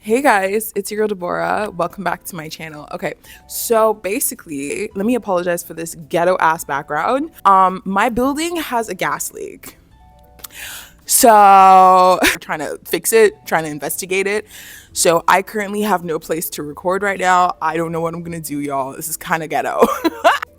Hey guys, it's your girl Deborah. Welcome back to my channel. Okay, so basically, let me apologize for this ghetto ass background. My building has a gas leak. So we're trying to fix it, trying to investigate it. So I currently have no place to record right now. I don't know what I'm gonna do, y'all. This is kind of ghetto.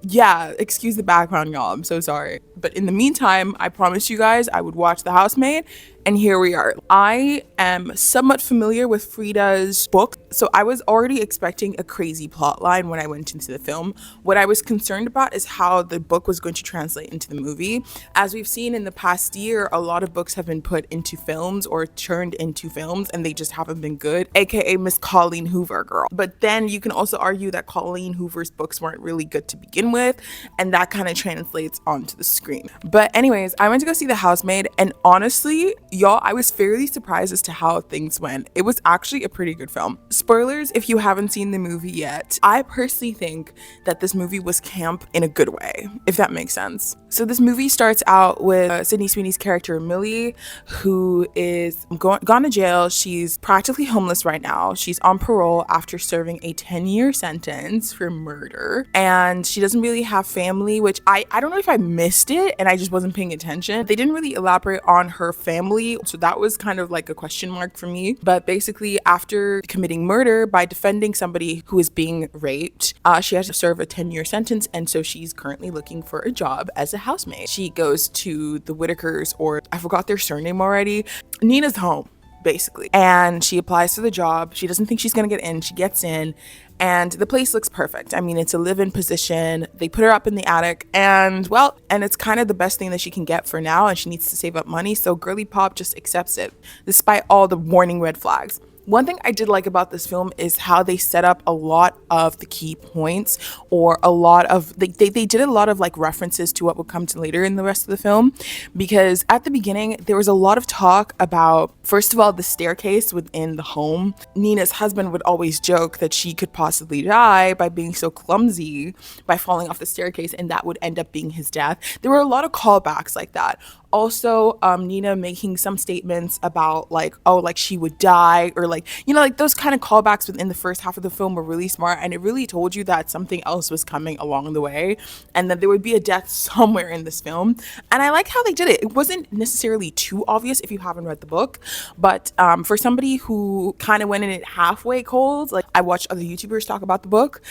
Yeah, excuse the background, y'all. I'm so sorry. But in the meantime, I promised you guys I would watch The Housemaid, and here we are. I am somewhat familiar with Frida's book, so I was already expecting a crazy plot line when I went into the film. What I was concerned about is how the book was going to translate into the movie. As we've seen in the past year, a lot of books have been put into films or turned into films, and they just haven't been good, aka Miss Colleen Hoover, girl. But then you can also argue that Colleen Hoover's books weren't really good to begin with, and that kind of translates onto the screen. But anyways, I went to go see The Housemaid, and honestly, y'all, I was fairly surprised as to how things went. It was actually a pretty good film. Spoilers if you haven't seen the movie yet. I personally think that this movie was camp in a good way, if that makes sense. So this movie starts out with Sydney Sweeney's character Millie, who is gone to jail. She's practically homeless right now. She's on parole after serving a 10-year sentence for murder, and she doesn't really have family, which I don't know if I missed it and I just wasn't paying attention. They didn't really elaborate on her family, so that was kind of like a question mark for me. But basically, after committing murder by defending somebody who is being raped, she has to serve a 10-year sentence, and so she's currently looking for a job as a housemaid. She goes to the Whitakers, or I forgot their surname already, Nina's home, basically, and she applies for the job. She doesn't think she's gonna get in. She gets in, and the place looks perfect. I mean, it's a live-in position. They put her up in the attic, and well, and it's kind of the best thing that she can get for now, and she needs to save up money, so girly pop just accepts it despite all the warning red flags. One thing I did like about this film is how they set up a lot of the key points, or a lot of they did a lot of like references to what would come to later in the rest of the film. Because at the beginning there was a lot of talk about, first of all, the staircase within the home. Nina's husband would always joke that she could possibly die by being so clumsy by falling off the staircase, and that would end up being his death. There were a lot of callbacks like that. Also, Nina making some statements about like, oh, like she would die, or like, you know, like those kind of callbacks within the first half of the film were really smart, and it really told you that something else was coming along the way, and that there would be a death somewhere in this film. And I like how they did it. It wasn't necessarily too obvious if you haven't read the book, but for somebody who kind of went in it halfway cold, like I watched other YouTubers talk about the book,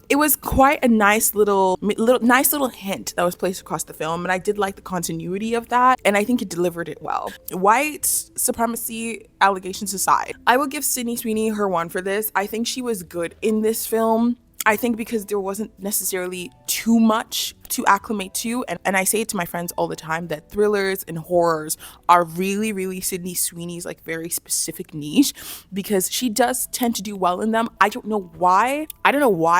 it was quite a nice little hint that was placed across the film, and I did like the continuity of that, and I think it delivered it well. White supremacy allegations aside, I will give Sydney Sweeney her one for this. I think she was good in this film. I think because there wasn't necessarily too much to acclimate to, and I say it to my friends all the time that thrillers and horrors are really Sydney Sweeney's like very specific niche, because she does tend to do well in them. I don't know why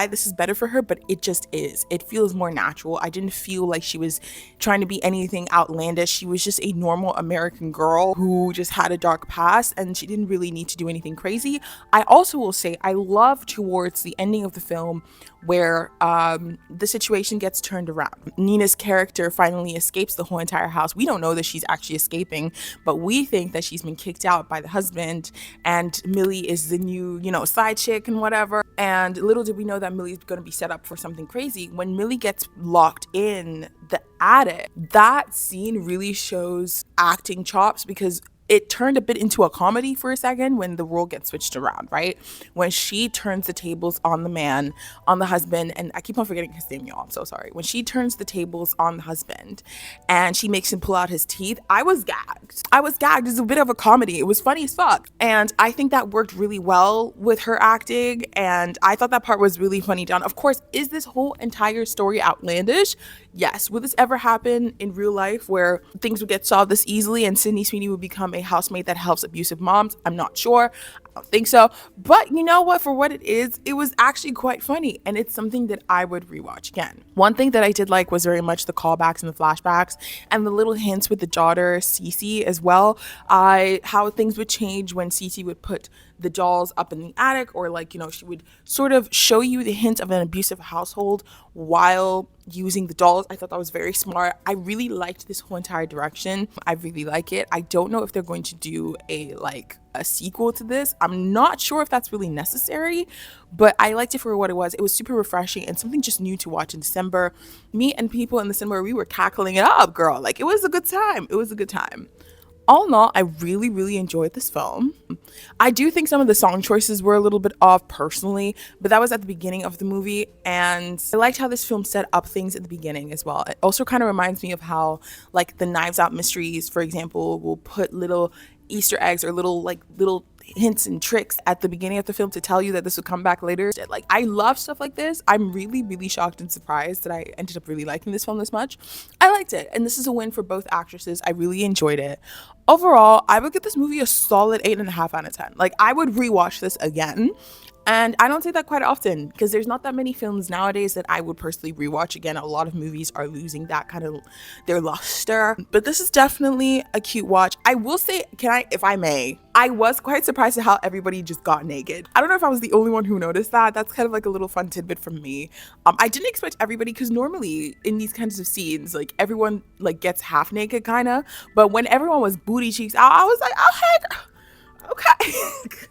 this is better for her, but it just is. It feels more natural. I didn't feel like she was trying to be anything outlandish. She was just a normal American girl who just had a dark past, and she didn't really need to do anything crazy. I also will say I love towards the ending of the film where the situation gets turned around. Nina's character finally escapes the whole entire house. We don't know that she's actually escaping, but we think that she's been kicked out by the husband, and Millie is the new, you know, side chick and whatever. And little did we know that Millie's going to be set up for something crazy. When Millie gets locked in the attic, that scene really shows acting chops, because it turned a bit into a comedy for a second when the role gets switched around, right? When she turns the tables on the man, on the husband, and I keep on forgetting his name, y'all, I'm so sorry. When she turns the tables on the husband and she makes him pull out his teeth, I was gagged. It's a bit of a comedy. It was funny as fuck. And I think that worked really well with her acting, and I thought that part was really funny done. Of course, is this whole entire story outlandish? Yes. Will this ever happen in real life where things would get solved this easily and Sydney Sweeney would become a housemaid that helps abusive moms? I'm not sure. I don't think so. But you know what? For what it is, it was actually quite funny, and it's something that I would rewatch again. One thing that I did like was very much the callbacks and the flashbacks and the little hints with the daughter Cece as well. How things would change when Cece would put the dolls up in the attic, or like, you know, she would sort of show you the hint of an abusive household while using the dolls. I thought that was very smart. I really liked this whole entire direction. I really like it. I don't know if they're going to do a like a sequel to this. I'm not sure if that's really necessary, but I liked it for what it was. It was super refreshing and something just new to watch in December. Me and people in the cinema, we were cackling it up, girl. Like, it was a good time. It was a good time. All in all, I really, really enjoyed this film. I do think some of the song choices were a little bit off personally, but that was at the beginning of the movie, and I liked how this film set up things at the beginning as well. It also kind of reminds me of how, like, the Knives Out mysteries, for example, will put little Easter eggs or little hints and tricks at the beginning of the film to tell you that this would come back later. Like, I love stuff like this. I'm really, really shocked and surprised that I ended up really liking this film this much. I liked it, and this is a win for both actresses. I really enjoyed it. Overall, I would give this movie a solid 8.5 out of 10. Like, I would rewatch this again. And I don't say that quite often because there's not that many films nowadays that I would personally rewatch again. A lot of movies are losing that kind of their luster. But this is definitely a cute watch. I will say, if I may, I was quite surprised at how everybody just got naked. I don't know if I was the only one who noticed that. That's kind of like a little fun tidbit from me. I didn't expect everybody, because normally in these kinds of scenes, like, everyone like gets half naked kind of. But when everyone was booty cheeks out, I was like, oh, hey, okay.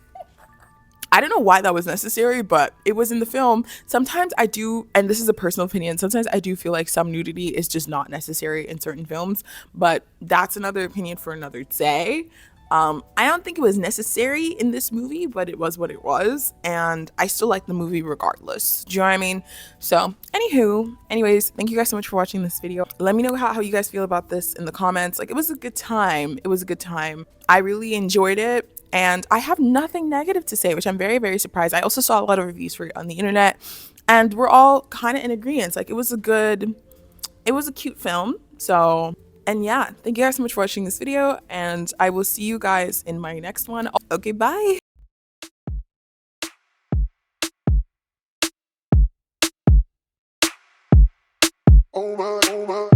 I don't know why that was necessary, but it was in the film. Sometimes I do, and this is a personal opinion, sometimes I do feel like some nudity is just not necessary in certain films, but that's another opinion for another day. I don't think it was necessary in this movie, but it was what it was, and I still like the movie regardless. Do you know what I mean? So, anyways, thank you guys so much for watching this video. Let me know how you guys feel about this in the comments. Like, it was a good time. It was a good time. I really enjoyed it. And I have nothing negative to say, which I'm very, very surprised. I also saw a lot of reviews for it on the internet, and we're all kind of in agreement. Like, it was a cute film. So, and yeah, thank you guys so much for watching this video, and I will see you guys in my next one. Okay, bye. Oh my, oh my.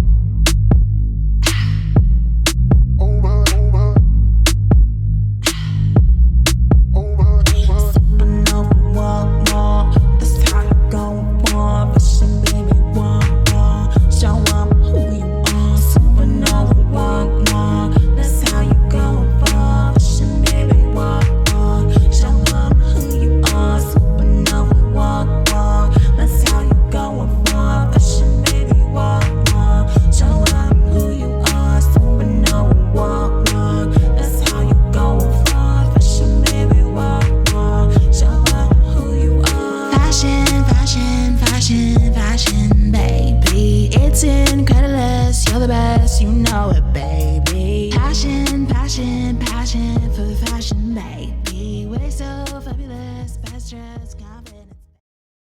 You know it, baby. Passion, passion, passion for fashion, baby. We're so fabulous, best dressed, confident.